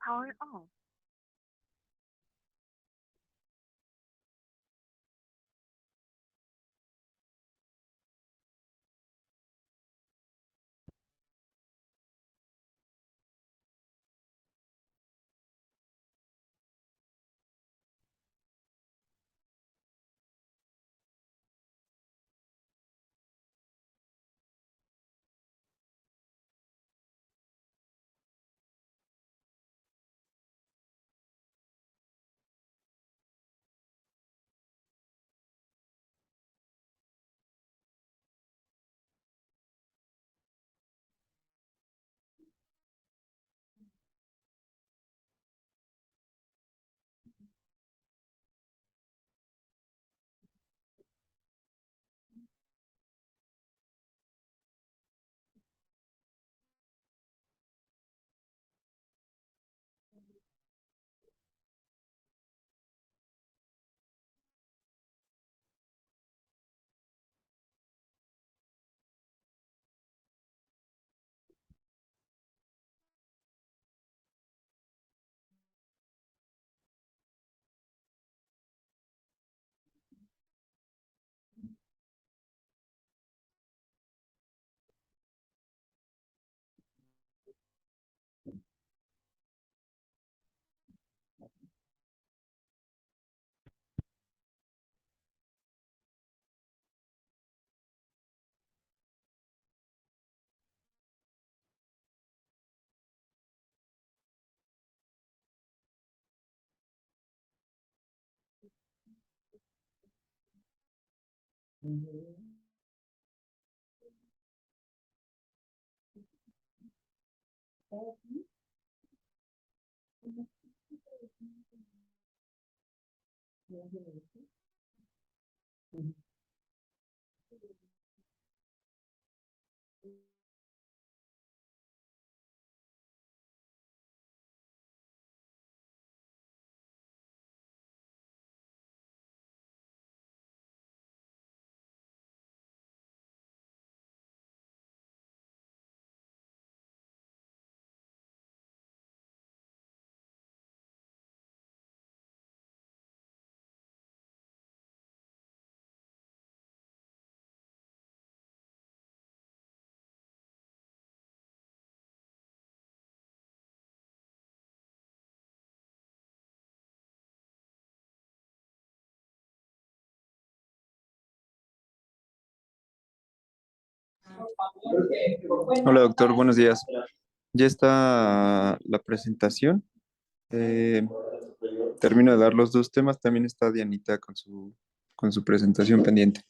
Power off. Hola doctor, buenos días. Ya está la presentación. Eh, Termino de dar los dos temas. También está Dianita con su presentación pendiente.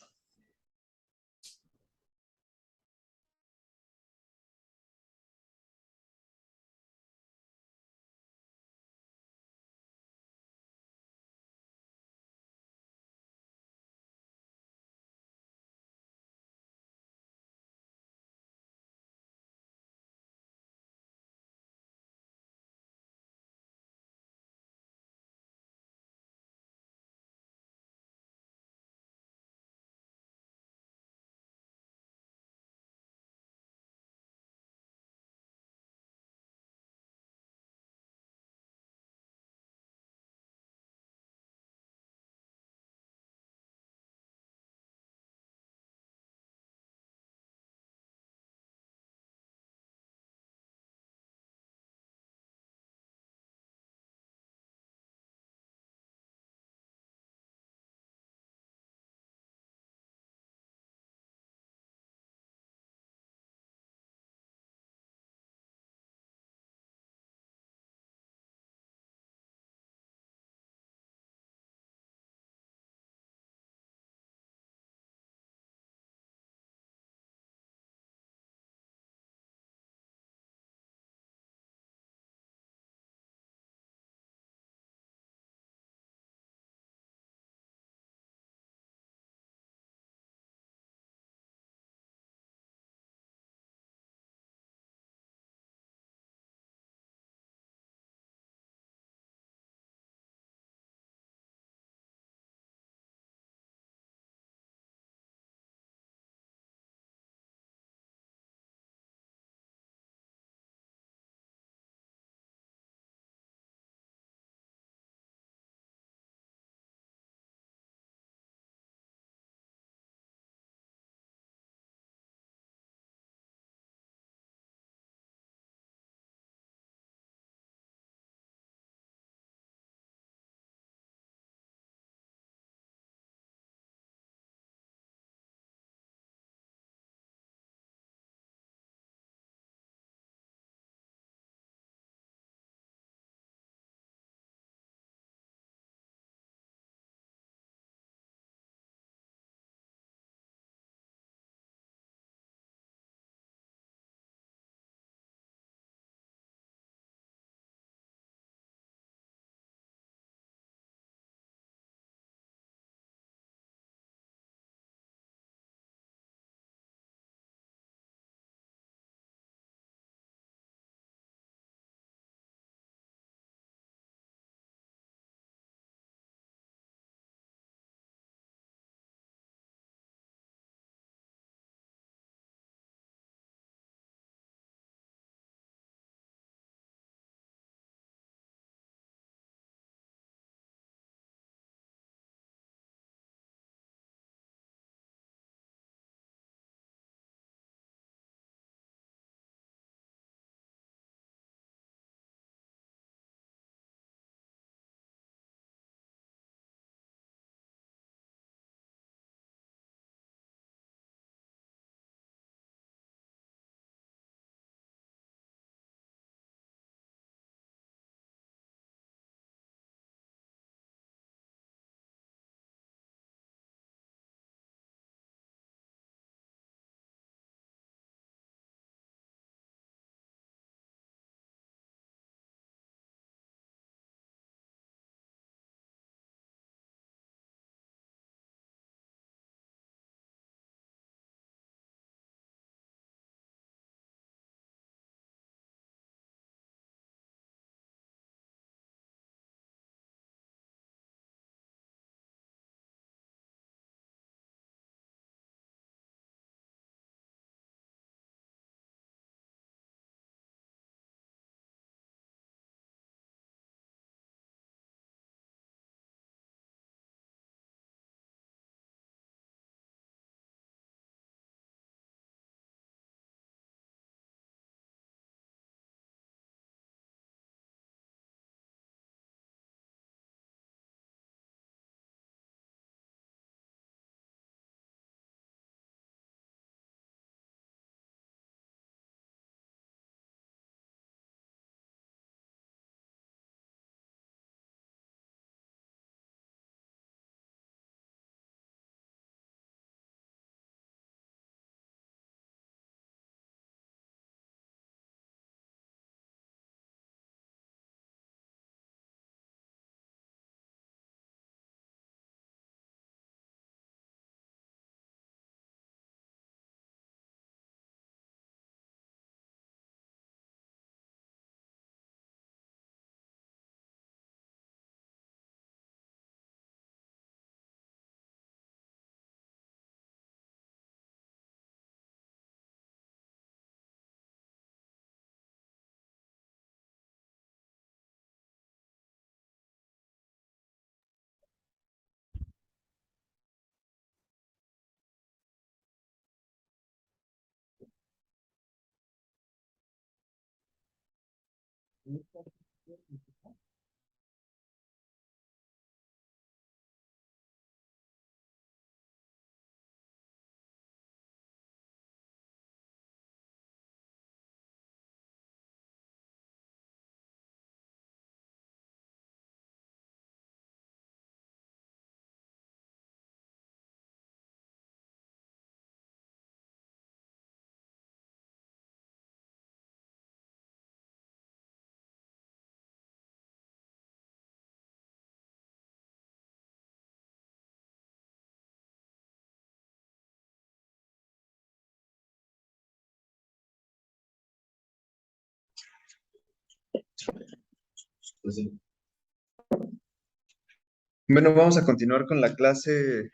Bueno, vamos a continuar con la clase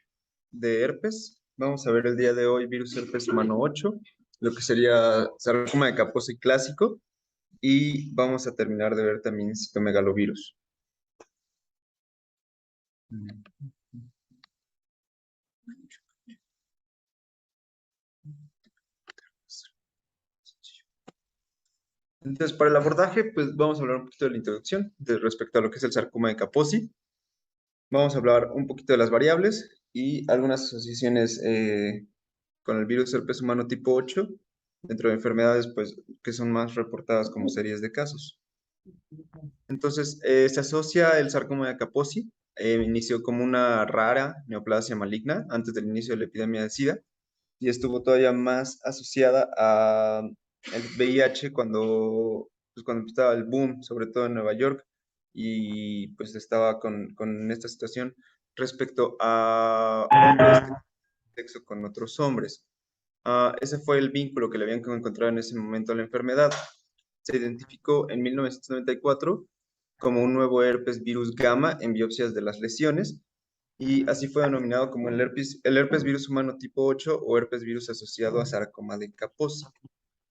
de herpes. Vamos a ver el día de hoy virus herpes humano 8, lo que sería sarcoma de Kaposi clásico, y vamos a terminar de ver también citomegalovirus. Entonces, para el abordaje, pues vamos a hablar un poquito de la introducción respecto a lo que es el sarcoma de Kaposi. Vamos a hablar un poquito de las variables y algunas asociaciones con el virus herpes humano tipo 8 dentro de enfermedades pues, que son más reportadas como series de casos. Entonces, se asocia el sarcoma de Kaposi, inició como una rara neoplasia maligna antes del inicio de la epidemia de SIDA y estuvo todavía más asociada a el VIH cuando estaba el boom, sobre todo en Nueva York, y pues estaba con esta situación respecto a hombres que tenían sexo con otros hombres. Ese fue el vínculo que le habían encontrado en ese momento a la enfermedad. Se identificó en 1994 como un nuevo herpes virus gamma en biopsias de las lesiones y así fue denominado como el herpes virus humano tipo 8 o herpes virus asociado a sarcoma de Kaposi.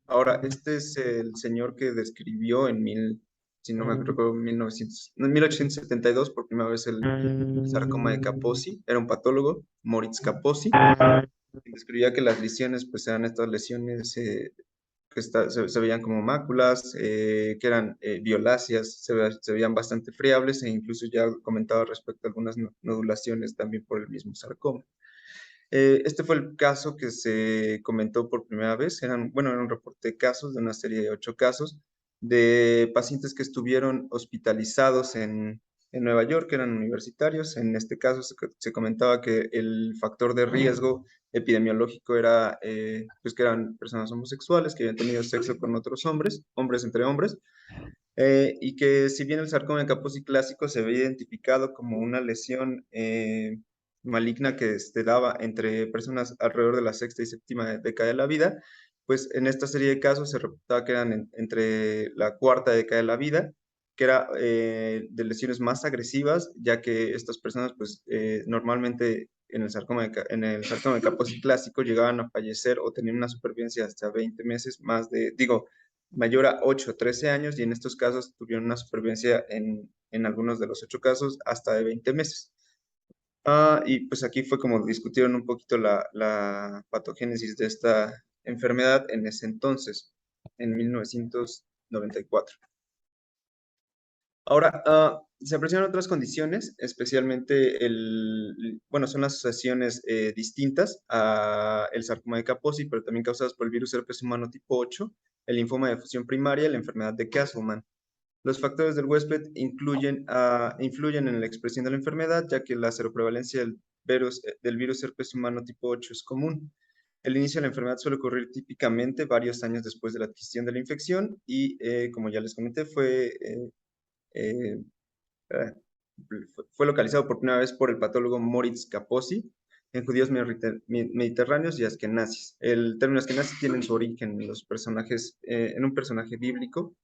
Ahora, este es el señor que describió si no me recuerdo, 1872 por primera vez el sarcoma de Kaposi. Era un patólogo, Moritz Kaposi, y describía que las lesiones pues eran estas lesiones que se veían como máculas, que eran violáceas, se veían bastante friables e incluso ya comentaba respecto a algunas nodulaciones también por el mismo sarcoma. Este fue el caso que se comentó por primera vez. Era un reporte de casos, de una serie de 8 casos, de pacientes que estuvieron hospitalizados en Nueva York, que eran universitarios. En este caso se comentaba que el factor de riesgo epidemiológico era pues que eran personas homosexuales que habían tenido sexo con otros hombres, hombres entre hombres, y que si bien el sarcoma de Kaposi clásico se había identificado como una lesión maligna que se daba entre personas alrededor de la sexta y séptima década de la vida, pues en esta serie de casos se reportaba que eran entre la cuarta década de la vida, que era de lesiones más agresivas, ya que estas personas pues normalmente en el sarcoma de Kaposi clásico llegaban a fallecer o tenían una supervivencia hasta 20 meses más mayor a 8 o 13 años y en estos casos tuvieron una supervivencia en algunos de los 8 casos hasta de 20 meses. Y pues aquí fue como discutieron un poquito la patogénesis de esta enfermedad en ese entonces, en 1994. Ahora, se aprecian otras condiciones, especialmente bueno, son asociaciones distintas a el sarcoma de Kaposi, pero también causadas por el virus herpes humano tipo 8, el linfoma de fusión primaria y la enfermedad de Castleman. Los factores del huésped influyen en la expresión de la enfermedad, ya que la seroprevalencia del virus herpes humano tipo 8 es común. El inicio de la enfermedad suele ocurrir típicamente varios años después de la adquisición de la infección y, como ya les comenté, eh, eh, fue localizado por primera vez por el patólogo Moritz Kaposi en judíos mediterráneos y askenazis. El término askenazi tiene su origen en en un personaje bíblico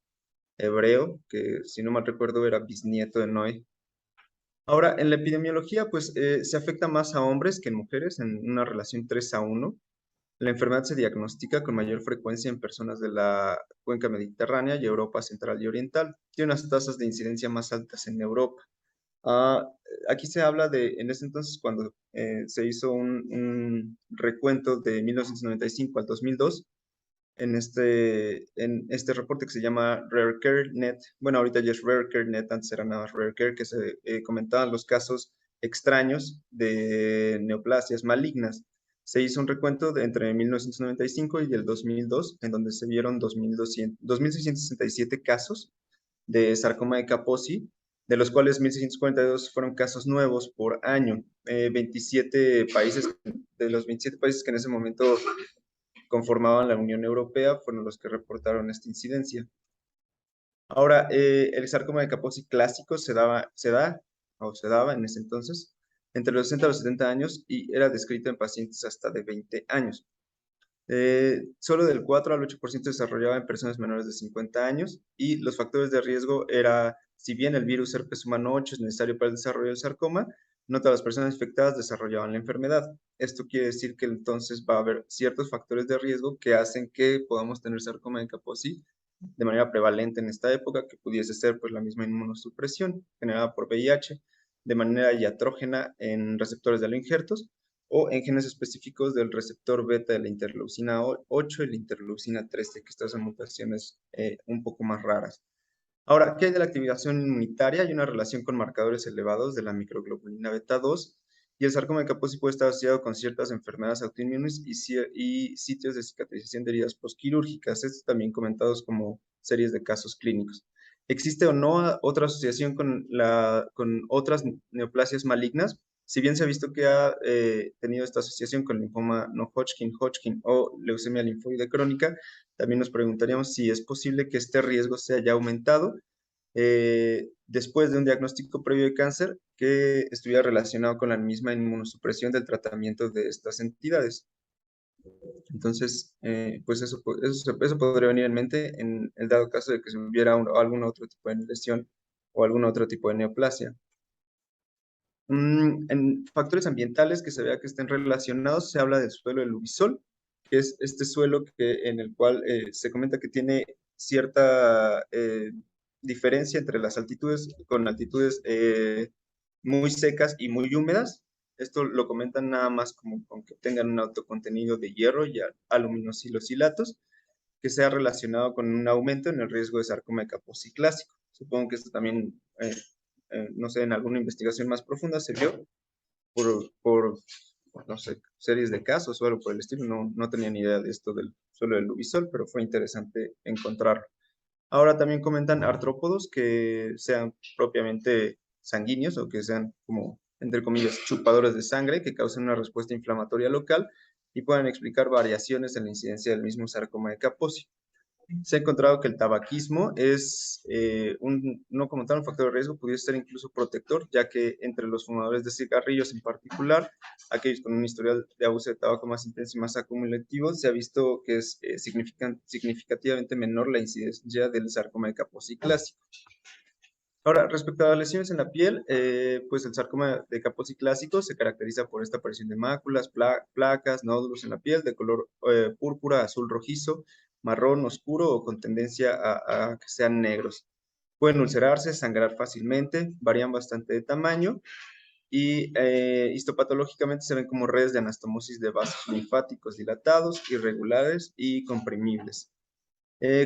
hebreo, que si no mal recuerdo era bisnieto de Noé. Ahora, en la epidemiología, pues se afecta más a hombres que en mujeres, en una relación 3:1. La enfermedad se diagnostica con mayor frecuencia en personas de la cuenca mediterránea y Europa central y oriental. Tiene unas tasas de incidencia más altas en Europa. Ah, Aquí se habla en ese entonces, cuando se hizo un recuento de 1995 al 2002, en este reporte que se llama RareCareNet. Bueno, ahorita ya es RareCareNet, antes era nada más RareCare, que se comentaban los casos extraños de neoplasias malignas. Se hizo un recuento entre 1995 y el 2002, en donde se vieron 2.667 casos de sarcoma de Kaposi, de los cuales 1.642 fueron casos nuevos por año. 27 países, de los 27 países que en ese momento conformaban la Unión Europea, fueron los que reportaron esta incidencia. Ahora, el sarcoma de Kaposi clásico se daba en ese entonces entre los 60 y los 70 años y era descrito en pacientes hasta de 20 años. Solo del 4 al 8% desarrollaba en personas menores de 50 años y los factores de riesgo era, si bien el virus herpes humano 8 es necesario para el desarrollo del sarcoma, no todas las personas infectadas desarrollaban la enfermedad. Esto quiere decir que entonces va a haber ciertos factores de riesgo que hacen que podamos tener sarcoma de Kaposi de manera prevalente en esta época, que pudiese ser pues la misma inmunosupresión generada por VIH, de manera iatrógena en receptores de injertos, o en genes específicos del receptor beta de la interleucina 8 y la interleucina 13, que estas son mutaciones un poco más raras. Ahora, ¿qué hay de la activación inmunitaria? Hay una relación con marcadores elevados de la microglobulina beta 2 y el sarcoma de Kaposi puede estar asociado con ciertas enfermedades autoinmunes y sitios de cicatrización de heridas postquirúrgicas, estos también comentados como series de casos clínicos. ¿Existe o no otra asociación con otras neoplasias malignas? Si bien se ha visto que ha tenido esta asociación con linfoma no Hodgkin o leucemia linfoide crónica, también nos preguntaríamos si es posible que este riesgo se haya aumentado después de un diagnóstico previo de cáncer que estuviera relacionado con la misma inmunosupresión del tratamiento de estas entidades. Entonces, pues eso podría venir en mente en el dado caso de que se hubiera algún otro tipo de lesión o algún otro tipo de neoplasia. En factores ambientales que se vea que estén relacionados, se habla del suelo de Lubisol, que es este suelo en el cual se comenta que tiene cierta diferencia entre las altitudes, con altitudes muy secas y muy húmedas. Esto lo comentan nada más como con que tengan un alto contenido de hierro y aluminosilos que sea relacionado con un aumento en el riesgo de sarcoma de Kaposi clásico. Supongo que esto también no sé, en alguna investigación más profunda se vio por, no sé, series de casos o algo por el estilo. No tenía ni idea de esto del suelo del Lubisol, pero fue interesante encontrarlo. Ahora también comentan artrópodos que sean propiamente sanguíneos o que sean como, entre comillas, chupadores de sangre que causen una respuesta inflamatoria local y puedan explicar variaciones en la incidencia del mismo sarcoma de Kaposi. Se ha encontrado que el tabaquismo es no como tal un factor de riesgo, pudiese ser incluso protector, ya que entre los fumadores de cigarrillos en particular, aquellos con un historial de abuso de tabaco más intenso y más acumulativo, se ha visto que es significativamente menor la incidencia del sarcoma de Kaposi clásico. Ahora, respecto a las lesiones en la piel, pues el sarcoma de Kaposi clásico se caracteriza por esta aparición de máculas, placas, nódulos en la piel de color púrpura, azul rojizo, marrón oscuro o con tendencia a que sean negros. Pueden ulcerarse, sangrar fácilmente, varían bastante de tamaño y histopatológicamente se ven como redes de anastomosis de vasos linfáticos dilatados, irregulares y comprimibles.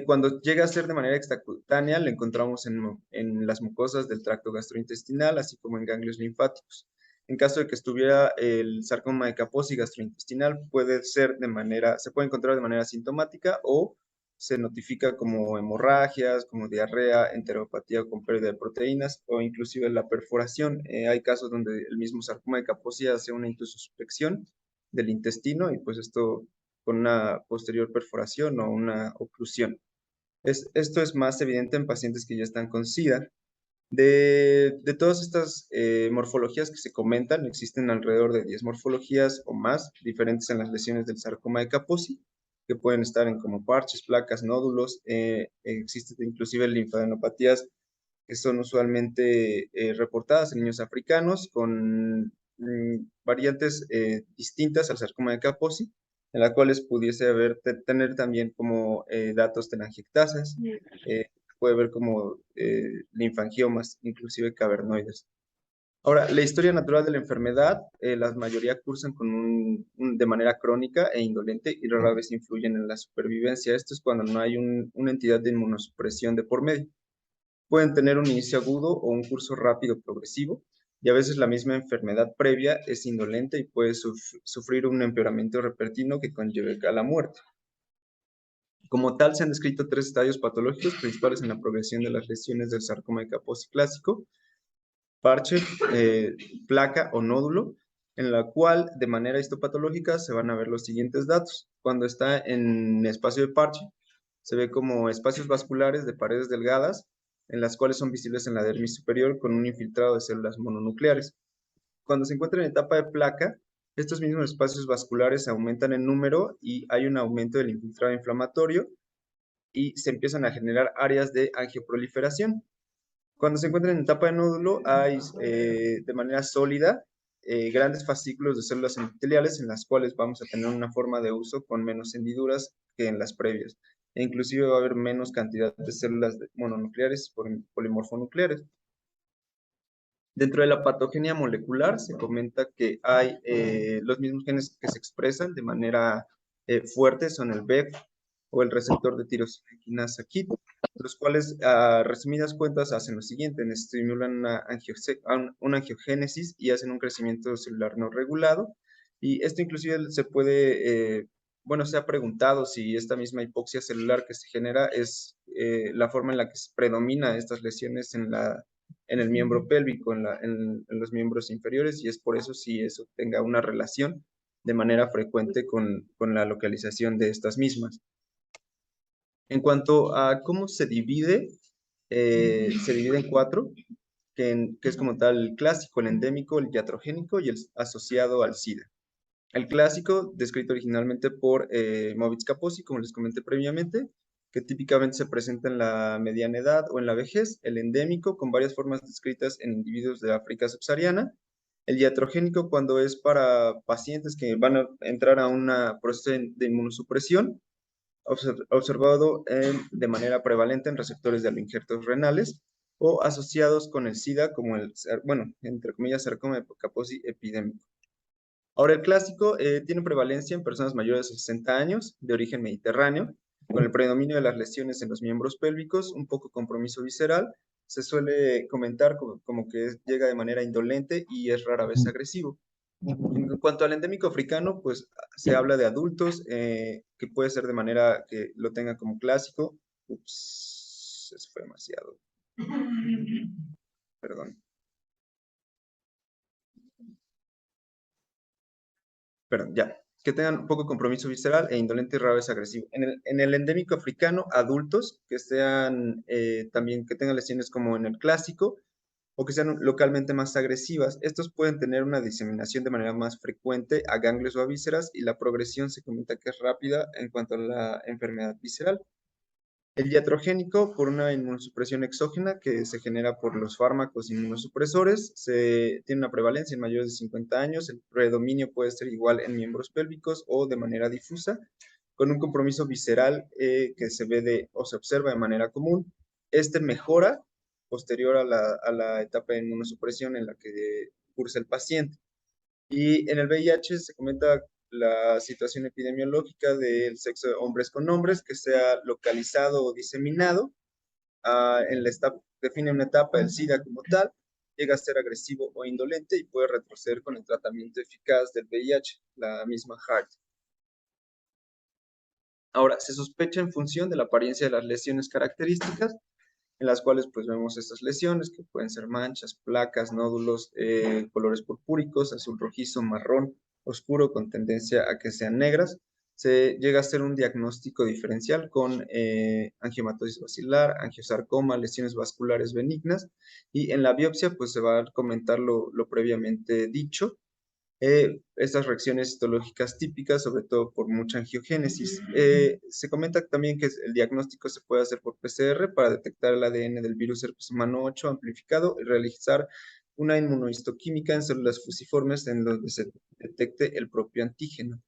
Cuando llega a ser de manera extracutánea, lo encontramos en las mucosas del tracto gastrointestinal, así como en ganglios linfáticos. En caso de que estuviera el sarcoma de Kaposi gastrointestinal, se puede encontrar de manera sintomática o se notifica como hemorragias, como diarrea, enteropatía con pérdida de proteínas o inclusive la perforación. Hay casos donde el mismo sarcoma de Kaposi hace una intusospección del intestino y pues esto con una posterior perforación o una oclusión. Esto es más evidente en pacientes que ya están con SIDA. De todas estas morfologías que se comentan, existen alrededor de 10 morfologías o más diferentes en las lesiones del sarcoma de Kaposi, que pueden estar en como parches, placas, nódulos. Existen inclusive linfadenopatías que son usualmente reportadas en niños africanos con variantes distintas al sarcoma de Kaposi, en las cuales pudiese tener también como datos telangiectasias, puede haber como linfangiomas, inclusive cavernoides. Ahora, la historia natural de la enfermedad, la mayoría cursan de manera crónica e indolente y rara vez influyen en la supervivencia. Esto es cuando no hay una entidad de inmunosupresión de por medio. Pueden tener un inicio agudo o un curso rápido progresivo, y a veces la misma enfermedad previa es indolente y puede sufrir un empeoramiento repentino que conlleve a la muerte. Como tal, se han descrito 3 estadios patológicos principales en la progresión de las lesiones del sarcoma de Kaposi clásico: parche, placa o nódulo, en la cual de manera histopatológica se van a ver los siguientes datos. Cuando está en espacio de parche, se ve como espacios vasculares de paredes delgadas, en las cuales son visibles en la dermis superior con un infiltrado de células mononucleares. Cuando se encuentra en etapa de placa, estos mismos espacios vasculares aumentan en número y hay un aumento del infiltrado inflamatorio y se empiezan a generar áreas de angioproliferación. Cuando se encuentra en etapa de nódulo, hay de manera sólida grandes fascículos de células epiteliales en las cuales vamos a tener una forma de uso con menos hendiduras que en las previas. E inclusive va a haber menos cantidad de células mononucleares polimorfonucleares. Dentro de la patogenia molecular se comenta que hay los mismos genes que se expresan de manera fuerte son el BEF o el receptor de tirosina quinasa KIT, los cuales, a resumidas cuentas, hacen lo siguiente: estimulan una angiogénesis y hacen un crecimiento celular no regulado. Y esto inclusive se puede, bueno, se ha preguntado si esta misma hipoxia celular que se genera es la forma en la que predomina estas lesiones en el miembro pélvico, en los miembros inferiores, y es por eso si eso tenga una relación de manera frecuente con la localización de estas mismas. En cuanto a cómo se divide en 4, que es como tal el clásico, el endémico, el iatrogénico y el asociado al SIDA. El clásico, descrito originalmente por Moritz Kaposi, como les comenté previamente, que típicamente se presenta en la mediana edad o en la vejez. El endémico, con varias formas descritas en individuos de África subsahariana. El iatrogénico, cuando es para pacientes que van a entrar a un proceso de inmunosupresión, observado de manera prevalente en receptores de injertos renales o asociados con el SIDA, como bueno, entre comillas, sarcoma de Kaposi epidémico. Ahora, el clásico tiene prevalencia en personas mayores de 60 años, de origen mediterráneo, con el predominio de las lesiones en los miembros pélvicos, un poco compromiso visceral. Se suele comentar como que llega de manera indolente y es rara vez agresivo. En cuanto al endémico africano, pues se habla de adultos, que puede ser de manera que lo tenga como clásico. Ups, eso fue demasiado. Perdón. Perdón, ya. Que tengan poco compromiso visceral e indolente y rara vez agresivo. En el endémico africano, adultos que sean también que tengan lesiones como en el clásico o que sean localmente más agresivas. Estos pueden tener una diseminación de manera más frecuente a ganglios o a vísceras y la progresión se comenta que es rápida en cuanto a la enfermedad visceral. El iatrogénico, por una inmunosupresión exógena que se genera por los fármacos inmunosupresores, tiene una prevalencia en mayores de 50 años. El predominio puede ser igual en miembros pélvicos o de manera difusa, con un compromiso visceral que se ve o se observa de manera común. Este mejora posterior a la etapa de inmunosupresión en la que cursa el paciente. Y en el VIH se comenta la situación epidemiológica del sexo de hombres con hombres, que sea localizado o diseminado. Define una etapa del SIDA como tal, llega a ser agresivo o indolente y puede retroceder con el tratamiento eficaz del VIH, la misma HART. Ahora, se sospecha en función de la apariencia de las lesiones características, en las cuales pues vemos estas lesiones que pueden ser manchas, placas, nódulos, colores purpúricos, azul rojizo, marrón, oscuro con tendencia a que sean negras. Se llega a hacer un diagnóstico diferencial con angiomatosis basilar, angiosarcoma, lesiones vasculares benignas, y en la biopsia pues se va a comentar lo previamente dicho. Estas reacciones histológicas típicas, sobre todo por mucha angiogénesis. Se comenta también que el diagnóstico se puede hacer por PCR para detectar el ADN del virus herpes humano 8 amplificado y realizar una inmunohistoquímica en células fusiformes en donde se detecte el propio antígeno.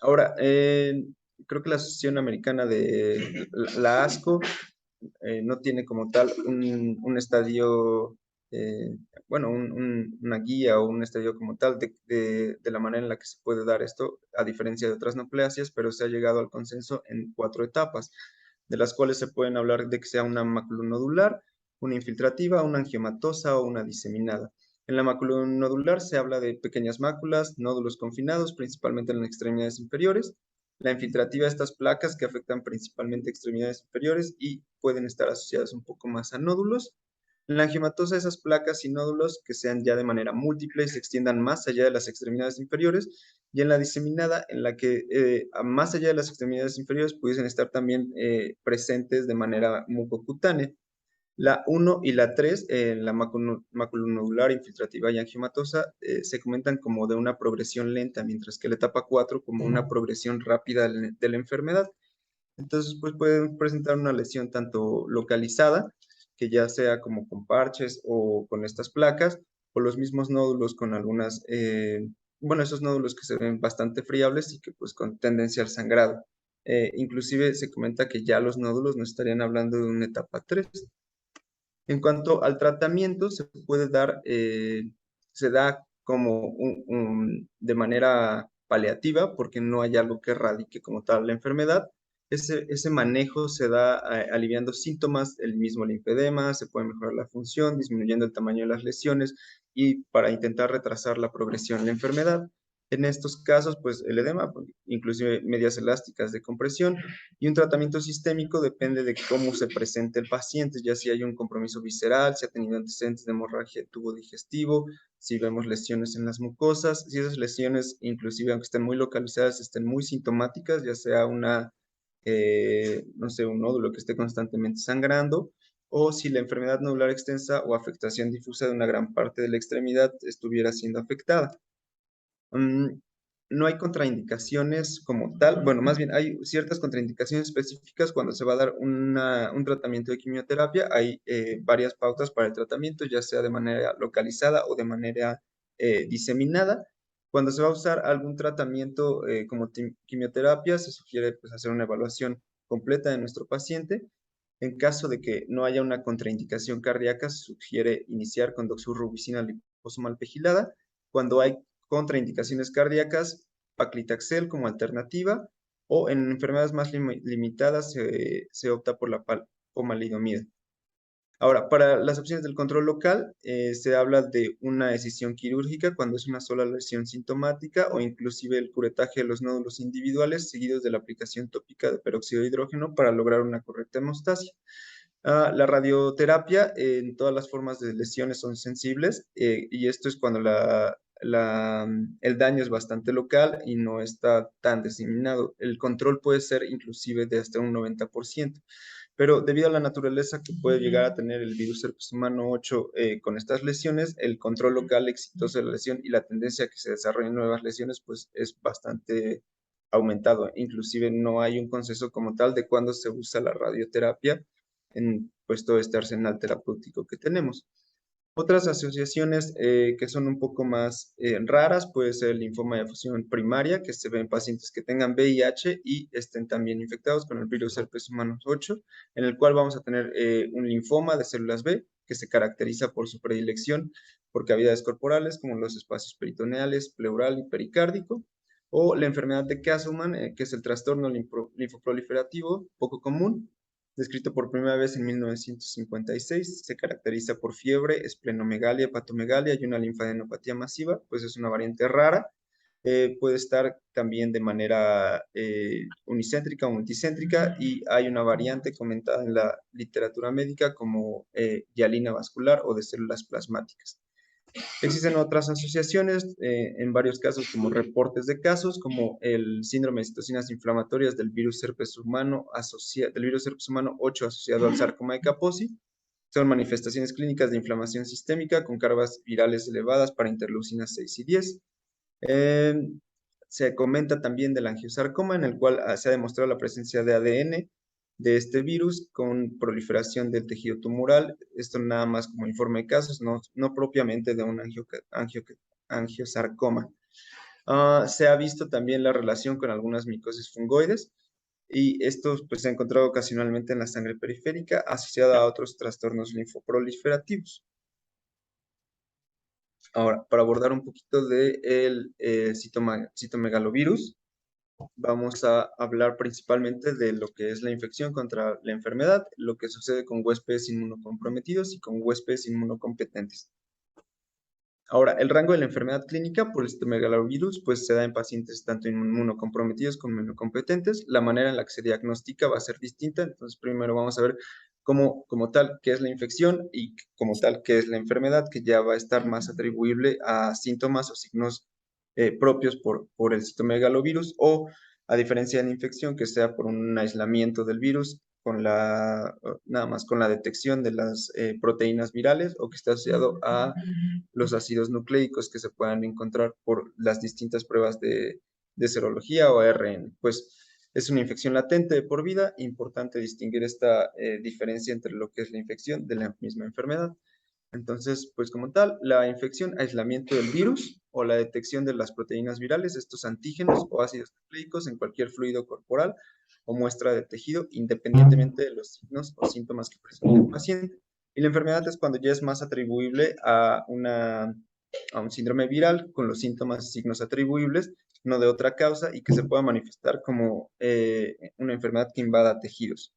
Ahora, creo que la Asociación Americana de la ASCO no tiene como tal un estadio, bueno, una guía o un estadio como tal de la manera en la que se puede dar esto, a diferencia de otras neoplasias, pero se ha llegado al consenso en 4 etapas, de las cuales se pueden hablar de que sea una maculonodular, una infiltrativa, una angiomatosa o una diseminada. En la maculonodular se habla de pequeñas máculas, nódulos confinados, principalmente en las extremidades inferiores. La infiltrativa, estas placas que afectan principalmente extremidades inferiores y pueden estar asociadas un poco más a nódulos. En la angiomatosa, esas placas y nódulos que sean ya de manera múltiple y se extiendan más allá de las extremidades inferiores. Y en la diseminada, en la que más allá de las extremidades inferiores pudiesen estar también presentes de manera mucocutánea. La 1 y la 3, la maculonodular, infiltrativa y angiomatosa, se comentan como de una progresión lenta, mientras que la etapa 4 como una progresión rápida de la enfermedad. Entonces, pues pueden presentar una lesión tanto localizada, que ya sea como con parches o con estas placas, o los mismos nódulos con algunas, bueno, esos nódulos que se ven bastante friables y que pues con tendencia al sangrado. Inclusive se comenta que ya los nódulos no estarían hablando de una etapa 3. En cuanto al tratamiento, se puede dar, se da como de manera paliativa, porque no hay algo que erradique como tal la enfermedad. Ese manejo se da aliviando síntomas, el mismo linfedema, se puede mejorar la función, disminuyendo el tamaño de las lesiones y para intentar retrasar la progresión de la enfermedad. En estos casos, pues el edema, inclusive medias elásticas de compresión, y un tratamiento sistémico depende de cómo se presente el paciente, ya si hay un compromiso visceral, si ha tenido antecedentes de hemorragia de tubo digestivo, si vemos lesiones en las mucosas, si esas lesiones, inclusive aunque estén muy localizadas, estén muy sintomáticas, ya sea no sé, un nódulo que esté constantemente sangrando, o si la enfermedad nodular extensa o afectación difusa de una gran parte de la extremidad estuviera siendo afectada. No hay contraindicaciones como tal, bueno, más bien hay ciertas contraindicaciones específicas cuando se va a dar un tratamiento de quimioterapia. Hay varias pautas para el tratamiento, ya sea de manera localizada o de manera diseminada. Cuando se va a usar algún tratamiento como quimioterapia, se sugiere pues, hacer una evaluación completa de nuestro paciente. En caso de que no haya una contraindicación cardíaca, se sugiere iniciar con doxorubicina liposomal pegilada. Cuando hay contraindicaciones cardíacas, paclitaxel como alternativa, o en enfermedades más limitadas se opta por la pomalidomida. Ahora, para las opciones del control local, se habla de una decisión quirúrgica cuando es una sola lesión sintomática o inclusive el curetaje de los nódulos individuales seguidos de la aplicación tópica de peróxido de hidrógeno para lograr una correcta hemostasia. La radioterapia en todas las formas de lesiones son sensibles y esto es cuando el daño es bastante local y no está tan diseminado. El control puede ser inclusive de hasta un 90%, pero debido a la naturaleza que puede llegar a tener el virus herpes humano 8 con estas lesiones, el control local exitoso de la lesión y la tendencia a que se desarrollen nuevas lesiones pues es bastante aumentado. Inclusive no hay un consenso como tal de cuándo se usa la radioterapia en pues, todo este arsenal terapéutico que tenemos. Otras asociaciones que son un poco más raras puede ser el linfoma de fusión primaria, que se ve en pacientes que tengan VIH y estén también infectados con el virus herpes humano 8, en el cual vamos a tener un linfoma de células B que se caracteriza por su predilección por cavidades corporales como los espacios peritoneales, pleural y pericárdico, o la enfermedad de Castleman, que es el trastorno linfoproliferativo poco común, descrito por primera vez en 1956, se caracteriza por fiebre, esplenomegalia, hepatomegalia y una linfadenopatía masiva, pues es una variante rara. Puede estar también de manera unicéntrica o multicéntrica y hay una variante comentada en la literatura médica como hialina vascular o de células plasmáticas. Existen otras asociaciones, en varios casos como reportes de casos, como el síndrome de citocinas inflamatorias del virus herpes humano, del virus herpes humano 8 asociado al sarcoma de Kaposi. Son manifestaciones clínicas de inflamación sistémica con cargas virales elevadas para interleucinas 6 y 10. Eh, Se comenta también del angiosarcoma, en el cual se ha demostrado la presencia de ADN de este virus con proliferación del tejido tumoral. Esto nada más como informe de casos, no propiamente de un angiosarcoma. Se ha visto también la relación con algunas micosis fungoides y esto pues, se ha encontrado ocasionalmente en la sangre periférica asociada a otros trastornos linfoproliferativos. Ahora, para abordar un poquito del citomegalovirus, vamos a hablar principalmente de lo que es la infección contra la enfermedad, lo que sucede con huéspedes inmunocomprometidos y con huéspedes inmunocompetentes. Ahora, el rango de la enfermedad clínica por el citomegalovirus pues se da en pacientes tanto inmunocomprometidos como inmunocompetentes. La manera en la que se diagnostica va a ser distinta, entonces primero vamos a ver como tal qué es la infección y como tal qué es la enfermedad, que ya va a estar más atribuible a síntomas o signos propios por el citomegalovirus, o a diferencia de la infección, que sea por un aislamiento del virus nada más con la detección de las proteínas virales, o que esté asociado a los ácidos nucleicos que se puedan encontrar por las distintas pruebas de serología o ARN. Pues es una infección latente de por vida. Importante distinguir esta diferencia entre lo que es la infección de la misma enfermedad. Entonces, pues como tal, la infección, aislamiento del virus o la detección de las proteínas virales, estos antígenos o ácidos nucleicos en cualquier fluido corporal o muestra de tejido, independientemente de los signos o síntomas que presente el paciente. Y la enfermedad es cuando ya es más atribuible a un síndrome viral con los síntomas y signos atribuibles, no de otra causa, y que se pueda manifestar como una enfermedad que invada tejidos.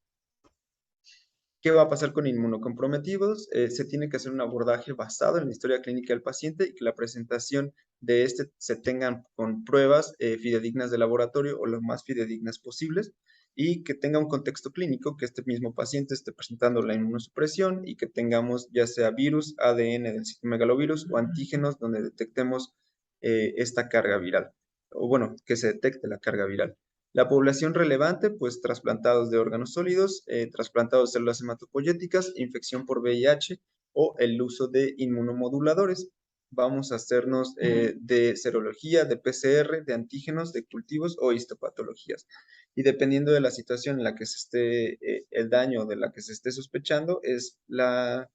¿Qué va a pasar con inmunocomprometidos? Se tiene que hacer un abordaje basado en la historia clínica del paciente y que la presentación de este se tengan con pruebas fidedignas de laboratorio o lo más fidedignas posibles, y que tenga un contexto clínico, que este mismo paciente esté presentando la inmunosupresión y que tengamos ya sea virus, ADN del citomegalovirus o antígenos donde detectemos esta carga viral, o bueno, que se detecte la carga viral. La población relevante, pues trasplantados de órganos sólidos, trasplantados de células hematopoyéticas, infección por VIH o el uso de inmunomoduladores. Vamos a hacernos de serología, de PCR, de antígenos, de cultivos o histopatologías. Y dependiendo de la situación en la que se esté el daño de la que se esté sospechando, es la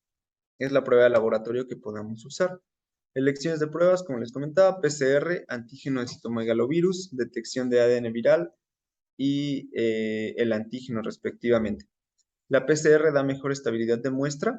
prueba de laboratorio que podamos usar. Elecciones de pruebas, como les comentaba: PCR, antígeno de citomegalovirus, detección de ADN viral y el antígeno respectivamente. La PCR da mejor estabilidad de muestra,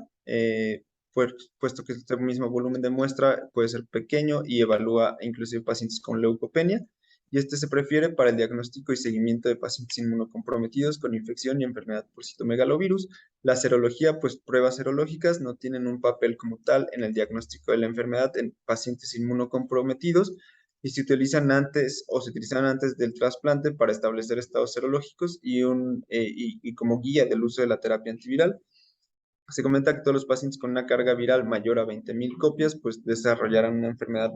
puesto que este mismo volumen de muestra puede ser pequeño y evalúa inclusive pacientes con leucopenia, y este se prefiere para el diagnóstico y seguimiento de pacientes inmunocomprometidos con infección y enfermedad por citomegalovirus. La serología, pues pruebas serológicas no tienen un papel como tal en el diagnóstico de la enfermedad en pacientes inmunocomprometidos, y se utilizan antes o se utilizaban antes del trasplante para establecer estados serológicos y como guía del uso de la terapia antiviral. Se comenta que todos los pacientes con una carga viral mayor a 20.000 copias pues desarrollarán una enfermedad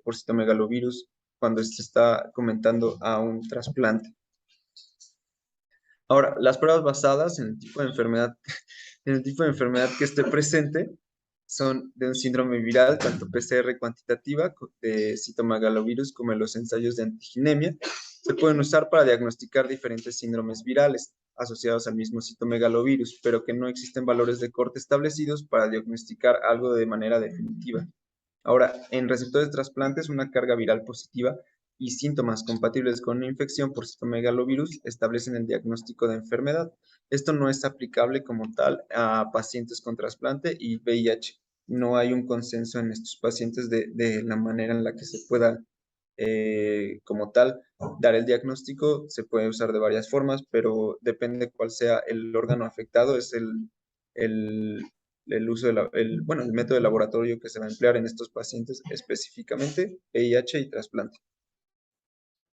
por citomegalovirus cuando se está comentando a un trasplante. Ahora, las pruebas basadas en el tipo de enfermedad, en el tipo de enfermedad que esté presente son de un síndrome viral, tanto PCR cuantitativa de citomegalovirus como en los ensayos de antigenemia. Se pueden usar para diagnosticar diferentes síndromes virales asociados al mismo citomegalovirus, pero que no existen valores de corte establecidos para diagnosticar algo de manera definitiva. Ahora, en receptores de trasplantes, una carga viral positiva y síntomas compatibles con una infección por citomegalovirus establecen el diagnóstico de enfermedad. Esto no es aplicable como tal a pacientes con trasplante y VIH. No hay un consenso en estos pacientes de la manera en la que se pueda, como tal, dar el diagnóstico. Se puede usar de varias formas, pero depende cuál sea el órgano afectado, es el, el uso bueno, el método de laboratorio que se va a emplear en estos pacientes, específicamente VIH y trasplante.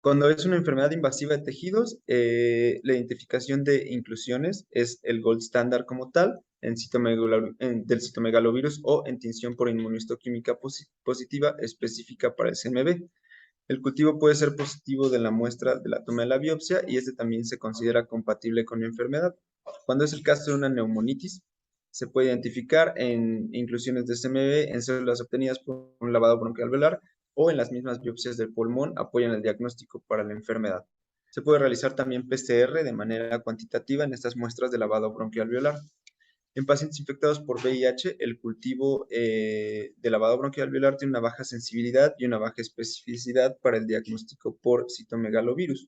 Cuando es una enfermedad invasiva de tejidos, la identificación de inclusiones es el gold standard como tal del citomegalovirus o en tinción por inmunohistoquímica positiva específica para el CMV. El cultivo puede ser positivo de la muestra de la toma de la biopsia y este también se considera compatible con la enfermedad. Cuando es el caso de una neumonitis, se puede identificar en inclusiones de CMV en células obtenidas por un lavado bronquialveolar o en las mismas biopsias del pulmón apoyan el diagnóstico para la enfermedad. Se puede realizar también PCR de manera cuantitativa en estas muestras de lavado bronquialveolar. En pacientes infectados por VIH, el cultivo de lavado bronquialveolar tiene una baja sensibilidad y una baja especificidad para el diagnóstico por citomegalovirus.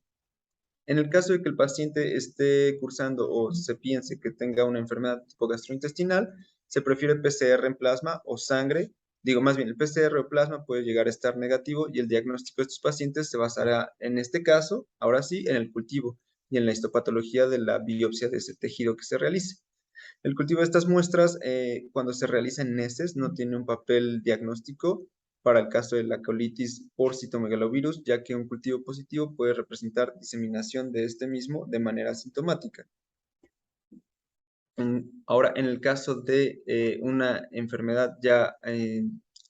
En el caso de que el paciente esté cursando o se piense que tenga una enfermedad tipo gastrointestinal, se prefiere PCR en plasma o sangre digo más bien, el PCR o plasma puede llegar a estar negativo y el diagnóstico de estos pacientes se basará, en este caso, ahora sí, en el cultivo y en la histopatología de la biopsia de ese tejido que se realice. El cultivo de estas muestras, cuando se realiza en heces, no tiene un papel diagnóstico para el caso de la colitis por citomegalovirus, ya que un cultivo positivo puede representar diseminación de este mismo de manera asintomática. Ahora, en el caso de una enfermedad ya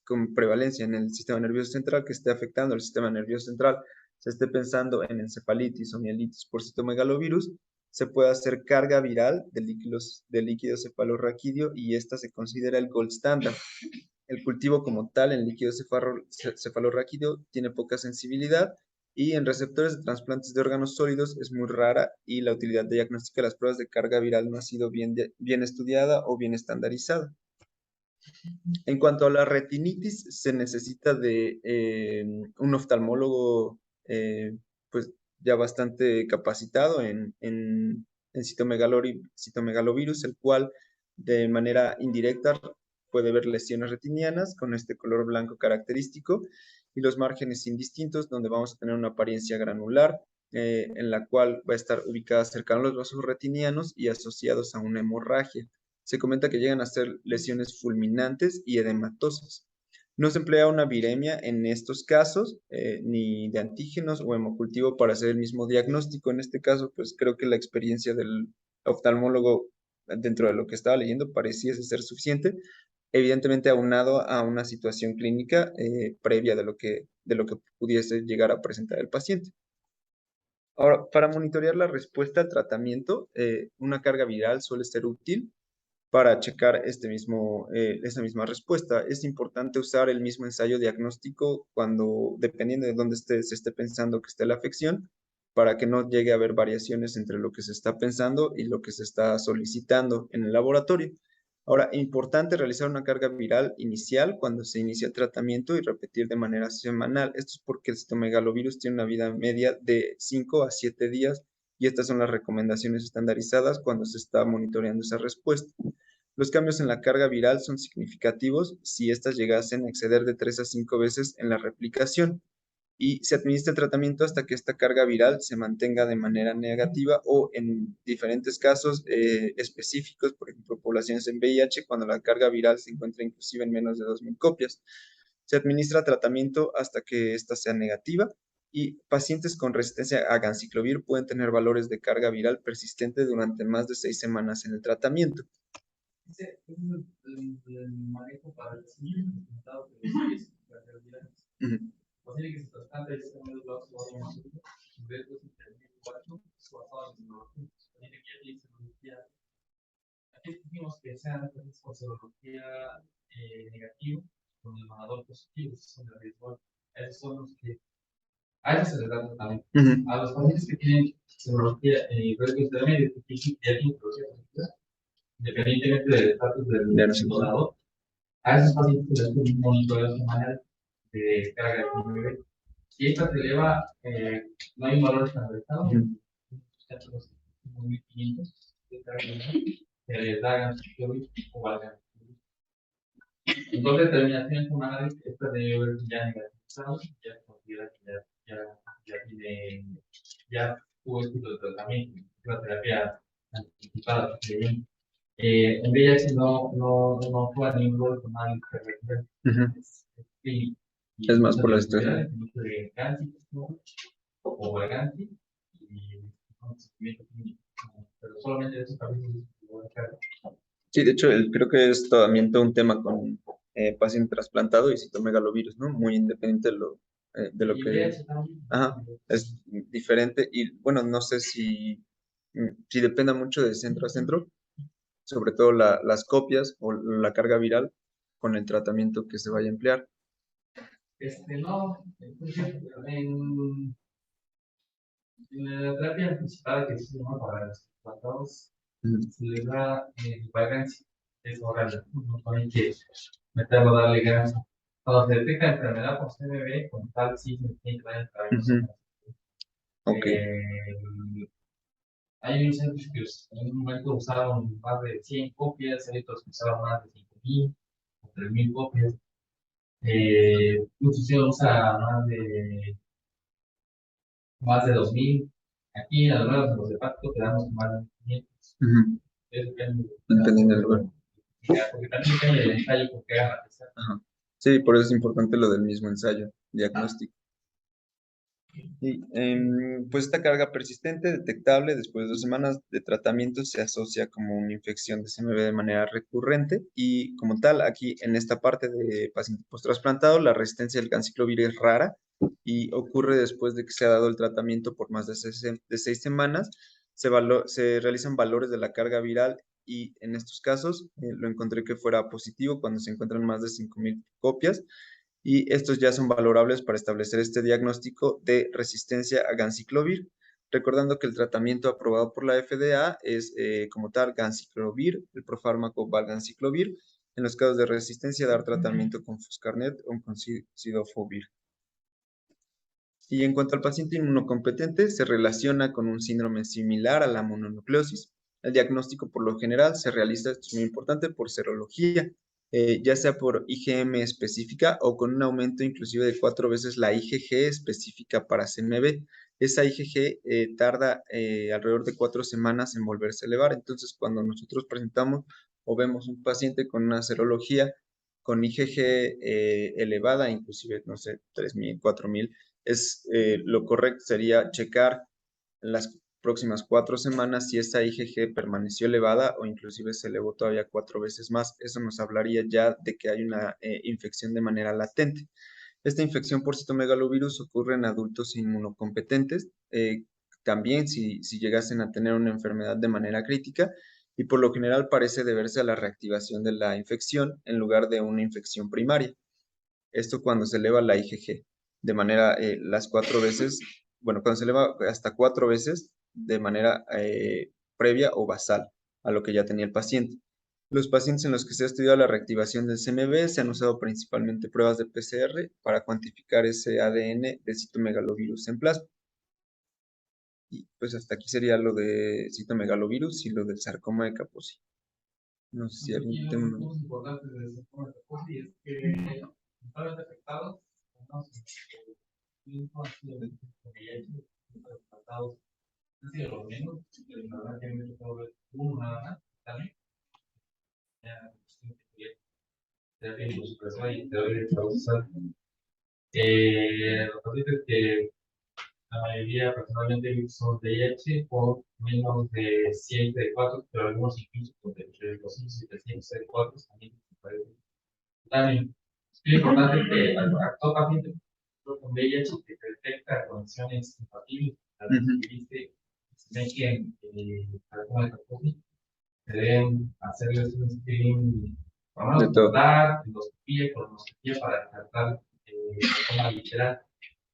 con prevalencia en el sistema nervioso central que esté afectando el sistema nervioso central, se esté pensando en encefalitis o mielitis por citomegalovirus, se puede hacer carga viral de líquido cefalorraquídeo y esta se considera el gold standard. El cultivo como tal en líquido cefalorraquídeo tiene poca sensibilidad y en receptores de trasplantes de órganos sólidos es muy rara y la utilidad diagnóstica de las pruebas de carga viral no ha sido bien estudiada o bien estandarizada. En cuanto a la retinitis, se necesita de un oftalmólogo pues ya bastante capacitado en citomegalovirus, el cual de manera indirecta puede ver lesiones retinianas con este color blanco característico y los márgenes indistintos donde vamos a tener una apariencia granular en la cual va a estar ubicada cercano a los vasos retinianos y asociados a una hemorragia. Se comenta que llegan a ser lesiones fulminantes y edematosas. No se emplea una viremia en estos casos, ni de antígenos o hemocultivo para hacer el mismo diagnóstico. En este caso, pues creo que la experiencia del oftalmólogo dentro de lo que estaba leyendo pareciese ser suficiente, evidentemente aunado a una situación clínica previa de lo que pudiese llegar a presentar el paciente. Ahora, para monitorear la respuesta al tratamiento, una carga viral suele ser útil para checar esta misma respuesta. Es importante usar el mismo ensayo diagnóstico cuando, dependiendo de dónde se esté pensando que esté la afección, para que no llegue a haber variaciones entre lo que se está pensando y lo que se está solicitando en el laboratorio. Ahora, importante realizar una carga viral inicial cuando se inicia el tratamiento y repetir de manera semanal. Esto es porque el citomegalovirus tiene una vida media de 5 a 7 días y estas son las recomendaciones estandarizadas cuando se está monitoreando esa respuesta. Los cambios en la carga viral son significativos si éstas llegasen a exceder de 3 a 5 veces en la replicación y se administra el tratamiento hasta que esta carga viral se mantenga de manera negativa o en diferentes casos específicos, por ejemplo, poblaciones en VIH, cuando la carga viral se encuentra inclusive en menos de 2.000 copias. Se administra tratamiento hasta que ésta sea negativa y pacientes con resistencia a ganciclovir pueden tener valores de carga viral persistente durante más de 6 semanas en el tratamiento. Ese es el manejo para el siguiente resultado que es la realidad. Posible que se trasplante el sistema de los órganos de estos intermedios basado en tecnología. Posible que aquí tecnología. Aquí dijimos que sean con serología negativa, con el donador positivo, son de riesgo. Esos son los que a eso se les da tratamiento. A los pacientes que tienen serología riesgo intermedio, que ya tienen serología positiva, independientemente del estatus del donador, a esos pacientes se les da un monitoreo semanal de carga de hemoglobina. Si esta se eleva, no hay un valor estandarizado, 1500 de carga de hemoglobina, se les da ganciclovir o valgan. Entonces, terminación semanal, esta debe haber ya negativizado, ya se considera que ya tuvo este tipo de tratamiento, la terapia anticipada. En VIH no juega ningún rol con nada es más por la situación. O vaganti y pero solamente esos pacientes. Sí, de hecho, creo que es también todo un tema con paciente trasplantado y citomegalovirus, ¿no? Muy independiente de lo que... Ajá, es diferente y bueno, no sé si dependa mucho de centro a centro, sobre todo las copias o la carga viral con el tratamiento que se vaya a emplear. No, en la terapia anticipada que se llama para los tratados, se le da vagancia, es oral, no hay que meterlo, darle gas. Cuando se detecta enfermedad por CBV, con tal sí se tiene que dar el tratamiento. Hay unos centros que en un momento usaron más de 100 copias, hay otros que usaron más de 5.000 o 3.000 copias. Muchos sí usa más de 2000. Aquí en los hepáticos quedamos con más de 500. Ujú. Depende, Dependiendo del lugar. porque también depende del ensayo con que hagan la pesar. Ajá. Sí, por eso es importante lo del mismo ensayo, diagnóstico. Y, pues esta carga persistente, detectable después de 2 semanas de tratamiento, se asocia como una infección de CMV de manera recurrente y como tal, aquí en esta parte de paciente post-trasplantado, la resistencia del ganciclovir es rara y ocurre después de que se ha dado el tratamiento por más de 6 semanas. Se realizan valores de la carga viral y en estos casos lo encontré que fuera positivo cuando se encuentran más de 5.000 copias y estos ya son valorables para establecer este diagnóstico de resistencia a ganciclovir, recordando que el tratamiento aprobado por la FDA es como tal ganciclovir, el profármaco valganciclovir. En los casos de resistencia, dar tratamiento con Foscarnet o con Cidofovir. Y en cuanto al paciente inmunocompetente, se relaciona con un síndrome similar a la mononucleosis. El diagnóstico por lo general se realiza, esto es muy importante, por serología, ya sea por IgM específica o con un aumento inclusive de 4 veces la IgG específica para CMV. Esa IgG tarda alrededor de 4 semanas en volverse a elevar. Entonces, cuando nosotros presentamos o vemos un paciente con una serología con IgG elevada, inclusive, no sé, 3.000, 4.000, lo correcto sería checar en las próximas 4 semanas si esa IgG permaneció elevada o inclusive se elevó todavía 4 veces más. Eso nos hablaría ya de que hay una infección de manera latente. Esta infección por citomegalovirus ocurre en adultos inmunocompetentes, también si llegasen a tener una enfermedad de manera crítica y por lo general parece deberse a la reactivación de la infección en lugar de una infección primaria. Esto cuando se eleva la IgG de manera las 4 veces, bueno, cuando se eleva hasta 4 veces de manera previa o basal a lo que ya tenía el paciente. Los pacientes en los que se ha estudiado la reactivación del CMV se han usado principalmente pruebas de PCR para cuantificar ese ADN de citomegalovirus en plasma. Y pues hasta aquí sería lo de citomegalovirus y lo del sarcoma de Kaposi. No sé si alguien tiene Los puntos importantes de ese sarcoma de Kaposi es que están afectados, no sé, han sido tratados, han sido los menos, la verdad que me tocó ver uno nada más, también, ya, ya tiene su expresión y te doy de causar. Los pacientes que la mayoría personalmente son VIH por menos de 100 CD4, pero algunos incluso con de 200 y 300 CD4 también también es importante que al todo paciente con VIH que detecta condiciones incompatibles, que se dejen sarcoma de Kaposi, se deben hacerles un screening, por lo menos tratar, endoscopía, colonoscopía para tratar sarcoma visceral.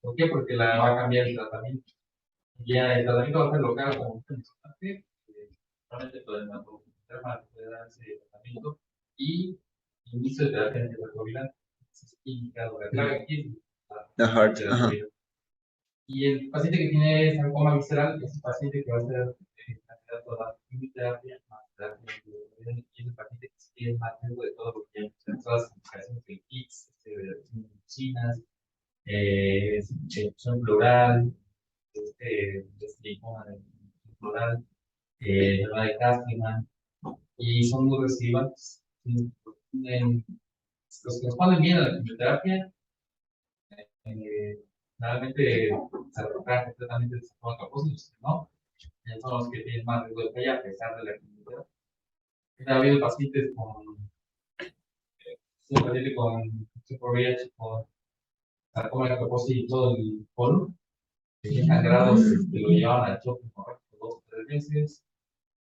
¿Por qué? Porque la va a cambiar el tratamiento. Ya el tratamiento va a ser local como usted mencionaste, realmente todo el para poder dar ese tratamiento y inicio de terapia antirretroviral. Es indicado, la clave aquí es la terapia. Y el paciente que tiene sarcoma visceral es el paciente que va a ser candidato a la quimioterapia más terapia antirretroviral y es el paciente que tiene más riesgo de todo lo que hay. Todas las indicaciones del KITS, medicinas, son plural, linfoma floral, enfermedad de Castleman, y son muy residuales. Los que responden bien a la quimioterapia, eh, generalmente se recupera completamente de sarcoma Kaposi, los que no, son los que tienen más riesgo de falla a pesar de la quimioterapia. Ha habido pacientes un paciente con VIH, con sarcoma de Kaposi y todo el colon, que tienen grados que lo llevaban al choque correcto 2 o 3 meses.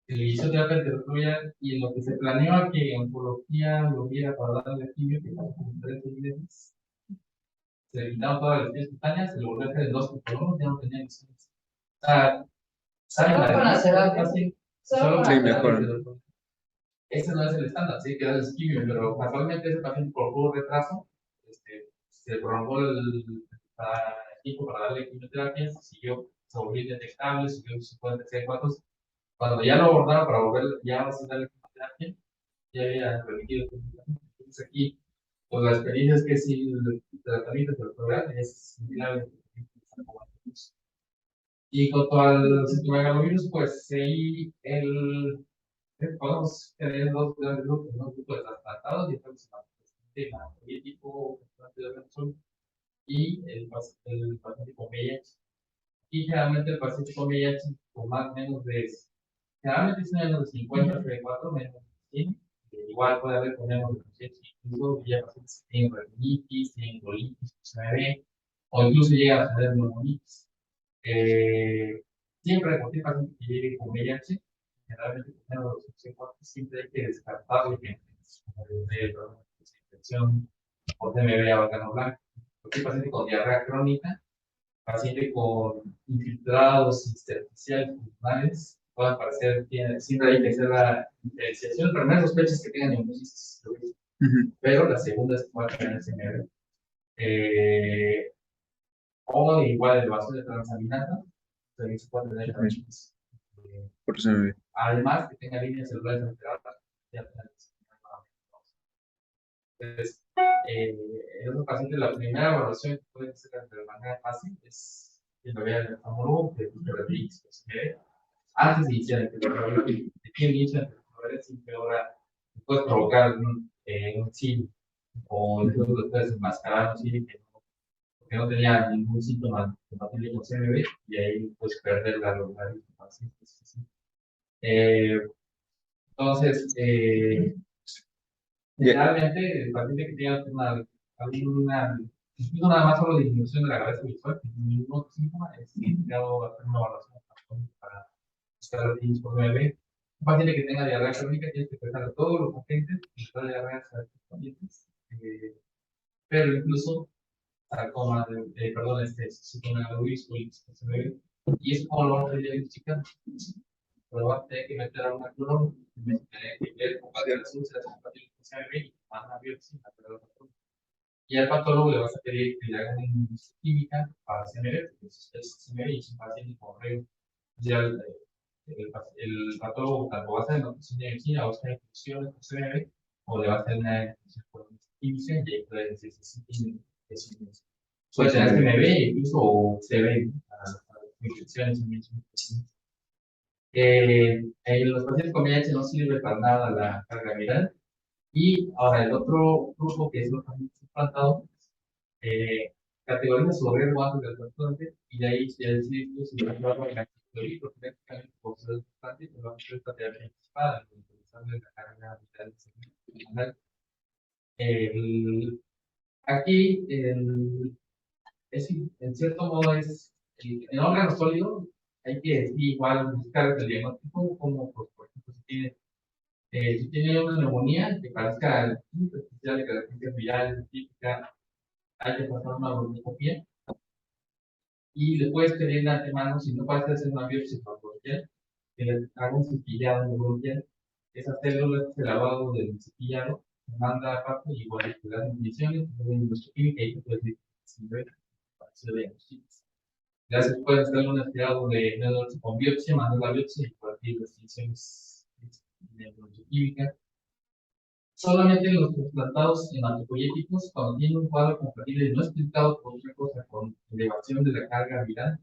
El inicio de terapia antirretroviral y en lo que se planeaba que oncología lo viera para darle quimio, que como 3 meses, se le quitaron todas las lesiones cutáneas, se lo volvió a hacer en 2 colonos, ya no tenía lesiones. O sea, ¿saben la diferencia? Casi solo con la terapia. Ese no es el estándar, sí, que da el quimio, pero casualmente ese paciente por puro retraso, se prolongó el tiempo para darle quimioterapia, siguió, se volvió indetectable, subió sus 46 cuando ya lo abordaron para volver, ya va a darle quimioterapia, ya había remitido completamente. Entonces aquí Pues la experiencia es que si el tratamiento cerebral es similar. Y con todo el citomegalovirus, pues sí, podemos tener dos grandes grupos, ¿no? Un grupo de trasplantados y entonces el político, y el paciente con VIH. Y generalmente el paciente con VIH con más o menos generalmente es menos de 50, 34, menos de 100. Igual puede haber con menos de 200, incluso ya pacientes que tienen rinitis, tienen colitis, HIV, o incluso llegan a tener neumonitis. Siempre cualquier paciente que llegue con VIH, generalmente con menos de 204, siempre hay que descartarle que es de infección o TMB a órgano blanco. Cualquier paciente con diarrea crónica, paciente con infiltrados intersticiales pulmonares, pueden aparecer, siempre hay que hacer la diferenciación. La primera sospecha es que tengan neumonitis, pero la segunda es que puedan tener CMV. O igual elevación de transaminasa, también se puede tener diabetes. Por eso me ve. Además, que tenga líneas celulares alteradas, entonces, en otros pacientes, la primera evaluación que puede ser de manera fácil es que lo vea el oftalmólogo, que antes de iniciar el terapeuta, de que inicia el terapeuta, si empeora, puede provocar un sí, o incluso después enmascarar un sí que no tenía ningún síntoma de paciente con CMV, y ahí pues perder la regularidad del paciente. Eh, entonces, generalmente el paciente que tiene incluso nada más solo disminución de la cabeza visual, que ningún otro síntoma, es indicado hacer una evaluación para buscar los niños por 9. Un paciente que tenga diarrea crónica tiene que tratar todos los pacientes y todas las diarreas a estos pacientes, pero incluso sarcoma, perdón, citomegalovirus, y es como lo vamos a diagnosticar. Pero va a tener que meter a una cloro, tener que ver con varias úlceras, y una biopsia, y al patólogo le vas a pedir que le hagan una química para CMV, porque es CMV y es un paciente con reo. Ya el patólogo tanto va a hacer nutrición de medicina, va a hacer infusiones con CMV, o le va a hacer una infusión con química, y ahí puede decir si tiene puede tener CMV, incluso o CV para las infecciones en mismo. En los pacientes con VIH no sirve para nada la carga viral. Y ahora el otro grupo que es los pacientes trasplantados, categoriza su riesgo antes del trasplante, y de ahí se decide si va a llevarlo a la categoría, porque prácticamente por ser trasplante, se va a hacer esta terapia anticipada, utilizando la carga viral semanal. Aquí, en cierto modo, en órgano sólido, hay que decir, igual buscar el diagnóstico, como pues, por ejemplo, si tiene una neumonía que parezca especial de características virales, típica, hay que pasar una bronquioscopía, y le puedes pedir de antemano, si no puedes hacer una biopsia patológica, que le haga un cepillado de bronquial. Esas células, el lavado del cepillado, se manda a papo y igual te dan mediciones, química, y te puedes decir si no para hacer diagnósticos. Ya se puede hacer un aspirado de con biopsia, mandar la biopsia y partir las mediciones de química. Solamente los trasplantados hematopoyéticos, cuando tienen un cuadro compatible no explicado por otra cosa, con elevación de la carga viral,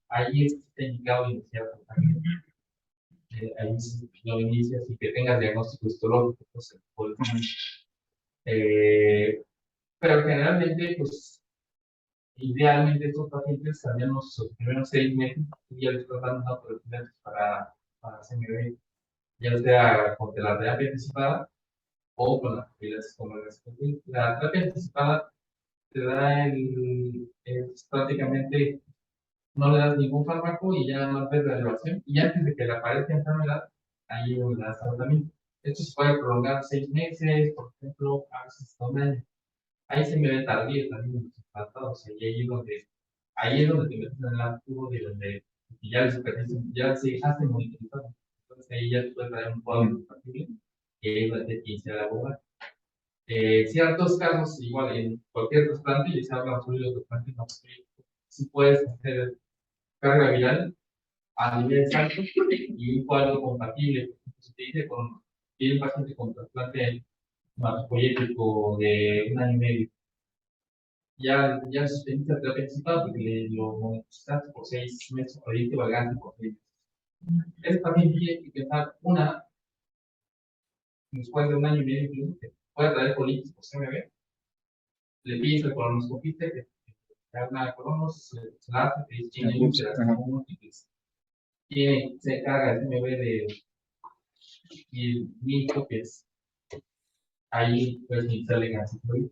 ahí está indicado iniciar tratamiento. Ahí lo inicias y que tengas diagnóstico histológico, pues, pero generalmente, pues, idealmente estos pacientes, al menos los primeros 6 meses, ya les están dando una oportunidad para CMV, ya sea con la terapia anticipada o con las propiedades como la terapia anticipada te da prácticamente no le das ningún fármaco y ya no ves la elevación, y antes de que le aparezca enfermedad, ahí le das tratamiento. Esto se puede prolongar 6 meses, por ejemplo, a veces hasta un año. Ahí se me ve tardío también los tratados, y ahí es donde te metes en el apuro de donde ya se dejaste monitorizado. Entonces ahí ya te puedes traer un cuadro compatible, que es la T15 de la bomba. Ciertos casos, igual en cualquier trasplante, ya se habla sobre los trasplantes no, si puedes hacer carga viral a niveles altos y un cuadro compatible. Se te dice tiene un paciente con trasplante hematopoyético de un año y medio. Ya suspendiste la terapia anticipada porque lo monitoreaste por 6 meses, proyecto vagante por 6 meses. Ese paciente tiene que empezar después de un año y medio, incluso, que puede traer colitis por CMV, le pides el colonoscopista que te haga una colonos, se la hace, te dice, tiene úlceras, como múltiples. Se encarga el CMV y el que es ahí, pues, iniciarle ganciclovir.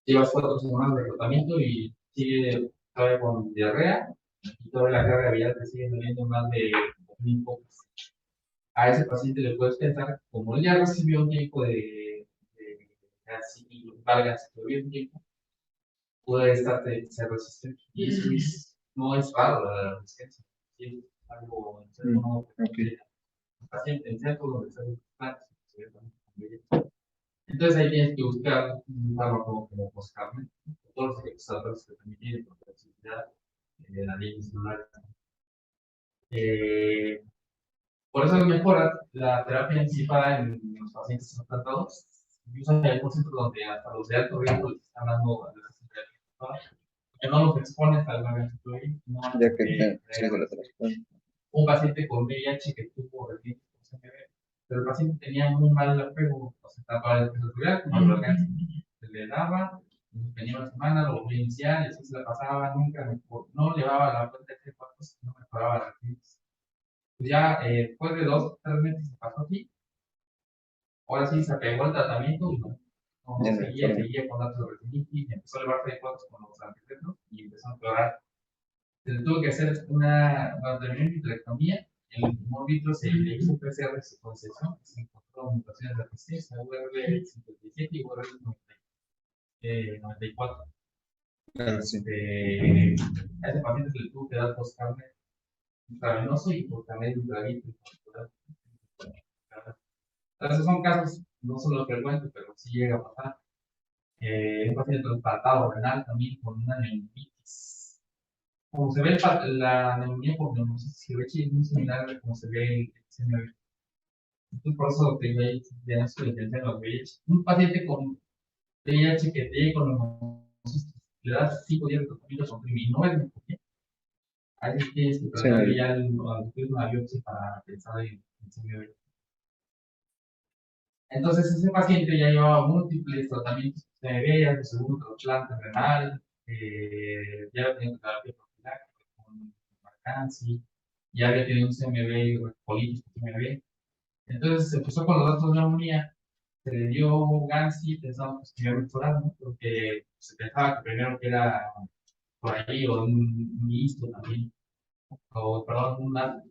Llevas 4 semanas de tratamiento y sigue todavía con diarrea y toda la carga vial te sigue doliendo más de 2.000 pocas. A ese paciente le puedes pensar, como él ya recibió un tiempo valga, si todavía un tiempo, puede estar ser resistente. Y eso no es raro la resistencia. Es algo en serio, no, el paciente en centro donde está el plan. Entonces ahí tienes que buscar un fármaco como Poscarmen, todos los efectos adversos que también tiene, por toxicidad, la línea celular. Por eso mejora la terapia anticipada en los pacientes trasladados. Incluso hay porcentajes donde hasta los de alto riesgo les están dando de la terapia anticipada, que no los expones al ganciclovir, no Ya que se lo un paciente con VIH que tuvo reciente con CMV, pero el paciente tenía muy mal apego, o sea, estaba el territorial, como el cáncer, se le daba, venía una semana, lo volvía a iniciar, y así se la pasaba, nunca mejor, no llevaba la cuenta de cuartos, no mejoraba las crisis. Pues ya después de 2 o 3 meses se pasó aquí, ahora sí se apegó al tratamiento y no seguía con datos de retinitis, empezó a elevarse de cuartos con los antitetros y empezó a empeorar. Se tuvo que hacer una vitrectomía. El tumor vitro se le hizo PCR de secuenciación, se encontró mutaciones de resistencia, URL57 y URL94. A ese paciente se le tuvo que dar postcarne intravenoso y postcarne intravítrico. Esos son casos, no son los frecuentes, pero sí llega a pasar. Un paciente trasplantado renal también con una neumonitis. Como se ve la neumonía por neumonitis es muy similar a como se ve el CMV. Entonces, por eso te ya no se diferencia en los VIH. Un paciente con VIH que te llegue con neumonitis, le das 5 días de tratamiento con primi, no es neumonía. Ahí tienes que tratarle ya una biopsia para pensar en CMV. Entonces, ese paciente ya llevaba múltiples tratamientos de CMV, de segundo trasplante renal, ya había tenido terapia profiláctica con Marcansi, ya había tenido un CMV, colitis con CMV. Entonces se empezó con los datos de neumonía, se le dio Gansi, pensamos que iba a mejorar, ¿no? Porque se pensaba que primero que era por ahí, o un listo también, o perdón, no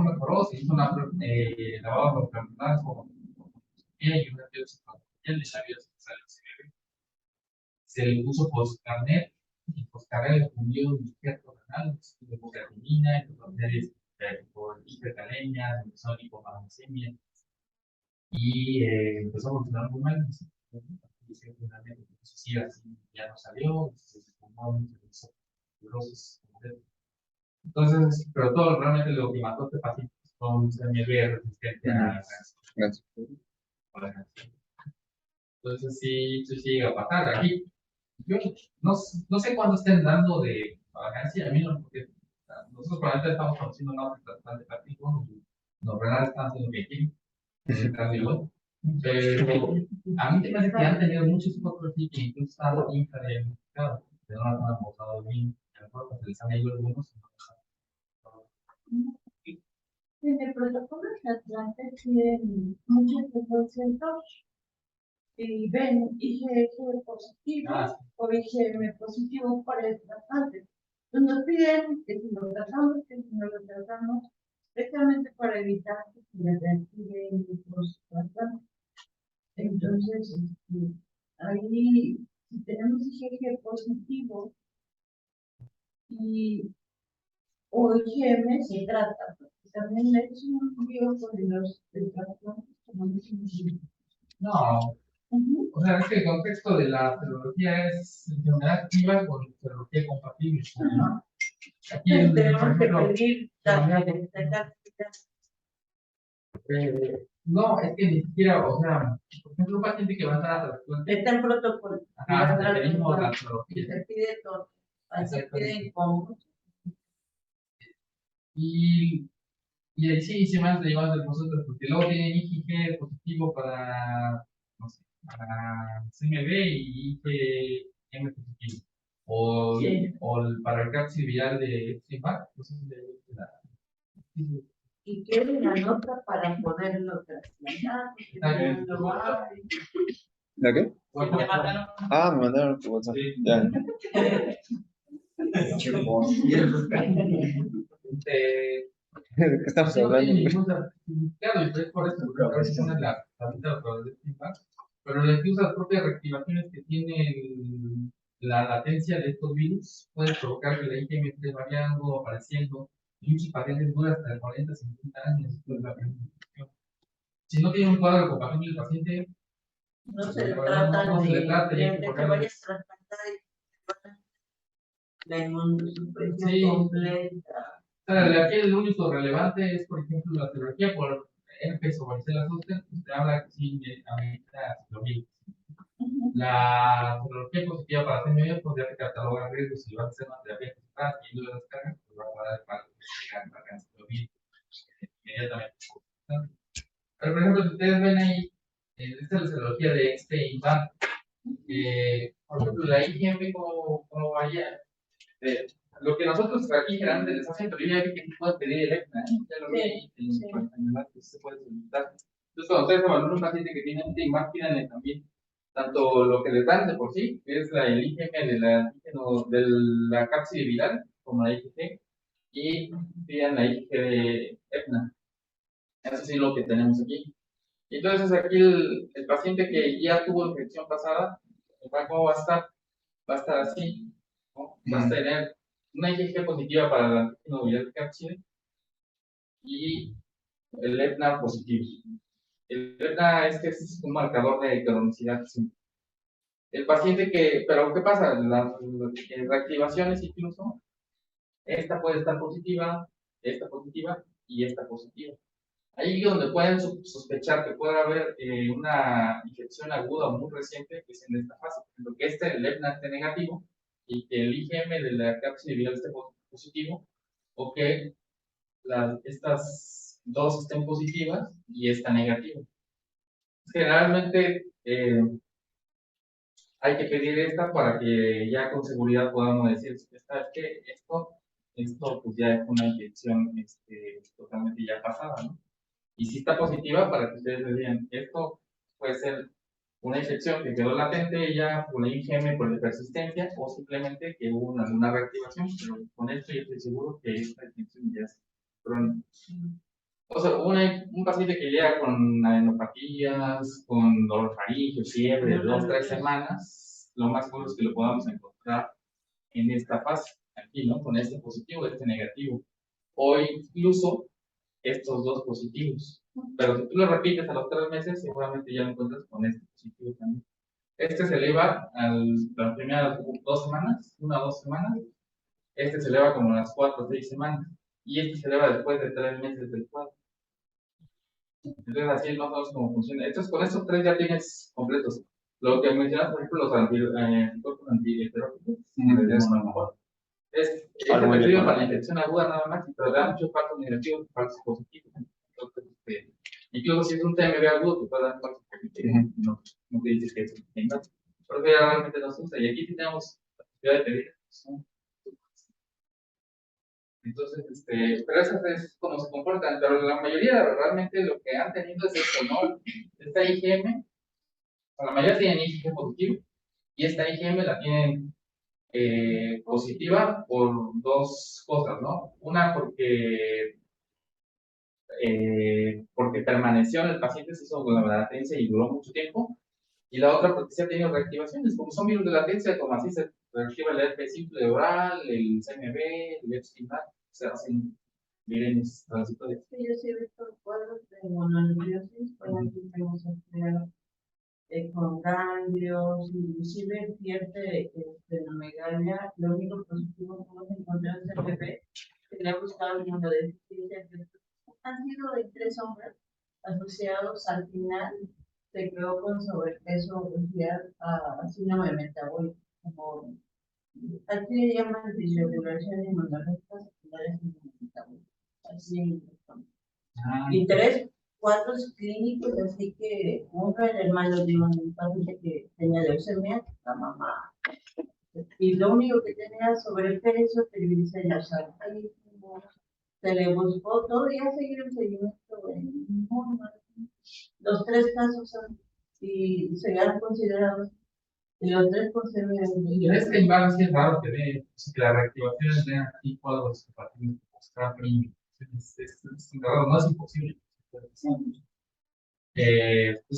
mejoró, se hizo una lavado de preguntas con y una biopsia y le salió se le puso postcarnet, y postcarnet le fundió un injerto renal, de creatinina, por hipercalemia, empezó a hipomagnesemia, y empezó a funcionar muy mal. Y finalmente, sí, así ya no salió, se fumó, se hizo fibrosis. Entonces, pero todo realmente lo que mató a este paciente fue un CMV resistente a cáncer. Entonces, sí llega a pasar. Aquí, yo no sé cuándo estén dando de vacancia, a mí no, porque nosotros probablemente estamos conociendo más de trasplante hepático, los renales están haciendo que quieren, pero a mí me parece que han tenido muchos otros que incluso están infradiagnosticados, que no han abordado bien, a lo mejor se les han ido algunos. En el protocolo de trasplante tienen muchos pacientes y ven IgG positivo o IgM positivo para el trasplante. Entonces nos piden que si lo tratamos, especialmente para evitar que se le reactive el post-trasplante. Entonces, ahí, si tenemos IgG positivo o IgM, se trata. También es un biólogo de los trasplantes, como decimos. No, o sea, es que el contexto de la serología es enfermedad activa con serología compatible. ¿No? Aquí tenemos que pedir No, es que ni siquiera, o sea, por ejemplo, un paciente que va a entrar a trasplante, Está en protocolo. ajá, Ya requerimos la- la y tecnología. se pide todo. Ahí se Exactamente. pide como Y, y ahí sí, se van derivando de nosotros, porque luego tienen IgG positivo para, no sé, para CMV y IgM positivo. O, Sí. para el cápsid viral de Epstein-Barr, y quieren la nota para poderlo trasplantar. Porque no lo hay. ¿La qué? Bueno, Ah, me mandaron por WhatsApp. sí. Ya. Y ¿De qué estamos no hablando? tiene ningún certificado, y es por eso que a veces ponen la tablita para el feedback, pero le incluso las propias reactivaciones que tiene la latencia de estos virus puede provocar que la IgM esté variando o apareciendo, y muchos pacientes duran hasta 40, 50 años después de la primera infección. Si no tiene un cuadro de compasión del paciente, No se le no, trata no se le trata, y hay que de que ponerlo. vayas a trasplantar la inmunosupresión Sí. completa. Aquí el único relevante es, por ejemplo, la cirugía por herpes o varicela zoster, usted habla que sí amerita ciclovir. La cirugía positiva para CMV, pues ya te cataloga riesgos si vas a hacer una terapia eficaz y no las descargas, pues va a dar para que ciclovir inmediatamente. Pero, por ejemplo, si ustedes ven ahí, esta es la cirugía de este imán. Por ejemplo, la IgM, ¿cómo varía? Lo que nosotros aquí generalmente les hacen, pero yo ya vi que puedes pedir el ECNA, ya lo vi ahí en el que se puede solicitar. Entonces, cuando ustedes evalúan un paciente que tiene este IMAC, pídanle también tanto lo que les dan de por sí, que es el IgM de la cápside viral, como la IgG, y pidan la IgG de ECNA. Eso sí es lo que tenemos aquí. Entonces, aquí el paciente que ya tuvo infección pasada, ¿cómo va a estar? Va a estar así, ¿no? Va a tener una IgG positiva para la antígeno viral cápside y el EPNA positivo. El EPNA es un marcador de cronicidad. Sí. El paciente pero ¿qué pasa? Las reactivaciones incluso, esta puede estar positiva y esta positiva. Ahí es donde pueden sospechar que puede haber una infección aguda muy reciente, que es en esta fase. Lo que el EPNA esté negativo y que el IgM de la cápside viral esté positivo, o que estas dos estén positivas y esta negativa. Generalmente hay que pedir esta para que ya con seguridad podamos decir, ¿sabes qué? Esto pues ya es una infección totalmente ya pasada, ¿no? Y si está positiva, para que ustedes me digan, esto puede ser una infección que quedó latente ya por la IgM, por la persistencia, o simplemente que hubo alguna reactivación, pero con esto yo estoy seguro que esta infección ya es crónica. O sea, un paciente que llega con adenopatías, con dolor faríngeo, fiebre de 2 o 3 semanas, lo más seguro es que lo podamos encontrar en esta fase, aquí, ¿no? Con este positivo, este negativo. O incluso estos dos positivos. Pero si tú lo repites a los 3 meses, seguramente ya lo encuentras con este positivo también. Este se eleva a las primeras 2 semanas, 1 o 2 semanas. Este se eleva como a las 4 o 6 semanas. Y este se eleva después de 3 meses del cuadro. Entonces, así es más o menos cómo funciona. Entonces, con estos tres ya tienes completos. Lo que mencionas, por ejemplo, los anticuerpos antiheteróticos, es efectivo para la infección aguda nada más, pero da muchos falsos negativos y falsos positivos. Entonces, incluso si es un TMB agudo, te puede dar falsos positivos. No te dices que es un TMB. Pero ya realmente nos usa. Y aquí sí tenemos la posibilidad de pedir. Entonces, pero eso es como se comportan, pero la mayoría realmente lo que han tenido es esto, ¿no? Esta IgM, la mayoría tienen IgG positivo, y esta IgM la tienen positiva por dos cosas, ¿no? Una porque permaneció en el paciente, se hizo con la latencia y duró mucho tiempo, y la otra porque se ha tenido reactivaciones, como son virus de latencia, como así se reactiva el herpes simple oral, el CMV, el Epstein-Barr, se hacen virenes transitorios. Sí, yo sí he visto cuadros de mononucleosis, por ejemplo, tenemos con ganglios, inclusive pierde esplenomegalia. Lo único positivo que hemos encontrado es el bebé, que le ha buscado inmunodeficiencia. Han sido de 3 hombres asociados al final se quedó con sobrepeso, obesidad, síndrome metabólico, como aquí le llaman disregulación inmunológica secundaria síndrome metabólico. Así, y tres cuadros clínicos, así que uno era hermano de un paciente que tenía leucemia, la mamá, y lo único que tenía sobrepeso, triglicéridos altos, se le buscó, todavía seguir el seguimiento en los tres casos son, y se han considerado, y los tres por ser Y en este imbalance es raro que ve, que la reactivación de aquí cuadros compartidos con es raro, no es imposible. Pues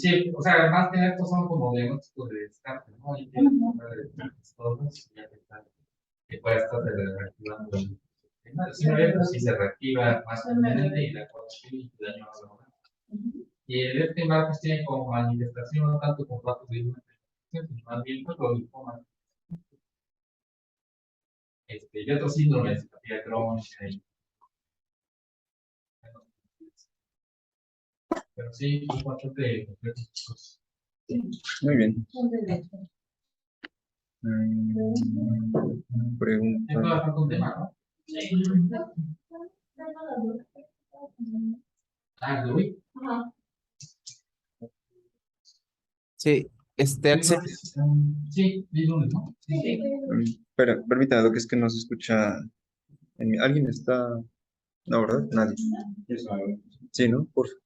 sí, o sea, más que estos son como diagnósticos de descarte, ¿no? Y que todos ya que puede estar reactivando el sistema, pues sí se reactiva más rápidamente y la conexión y daño a la hormona. Y el este marcos tiene como manifestación no tanto con datos de una infección, sino más bien con los linfomas. Y otros síndromes, fatiga crónica y pero sí, un bastante complejos. Muy bien. Es Pregunta. bastante un tema, ¿no? Ah, ¿lo vi? Sí, Axel, Sí, vi lunes, ¿no? Sí. Espera, permítame, lo que es que no se escucha. ¿Alguien está? No, ¿verdad? Nadie. Sí, ¿no? Por favor.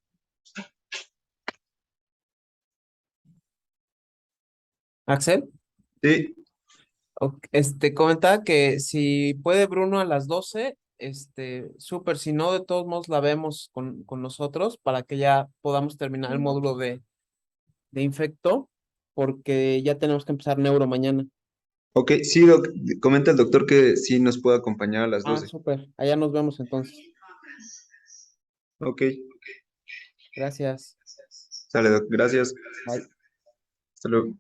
Axel, Sí, comentaba que si puede Bruno a las 12, súper, si no, de todos modos la vemos con nosotros para que ya podamos terminar el módulo de infecto, porque ya tenemos que empezar neuro mañana. ok, sí, comenta el doctor que sí nos puede acompañar a las Ah, 12. súper, allá nos vemos entonces. Ok, Gracias. sale, doc, gracias. Bye. Hasta luego.